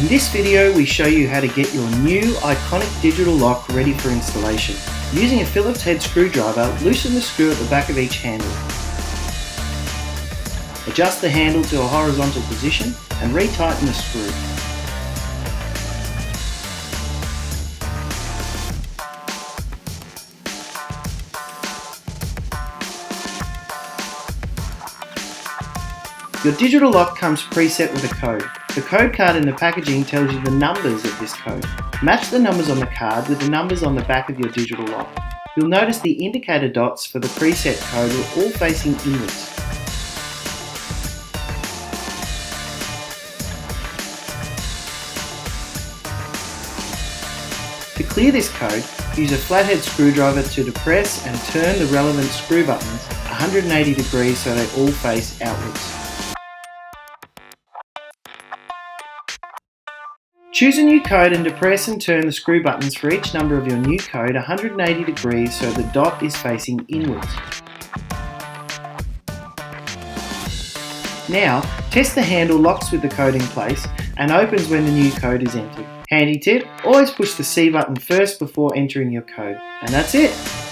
In this video we show you how to get your new Ikonic Digital Lock ready for installation. Using a Phillips head screwdriver, loosen the screw at the back of each handle. Adjust the handle to a horizontal position and retighten the screw. Your digital lock comes preset with a code. The code card in the packaging tells you the numbers of this code. Match the numbers on the card with the numbers on the back of your digital lock. You'll notice the indicator dots for the preset code are all facing inwards. To clear this code, use a flathead screwdriver to depress and turn the relevant screw buttons 180 degrees so they all face outwards. Choose a new code and depress and turn the screw buttons for each number of your new code 180 degrees so the dot is facing inwards. Now, test the handle locks with the code in place and opens when the new code is entered. Handy tip, always push the C button first before entering your code. And that's it!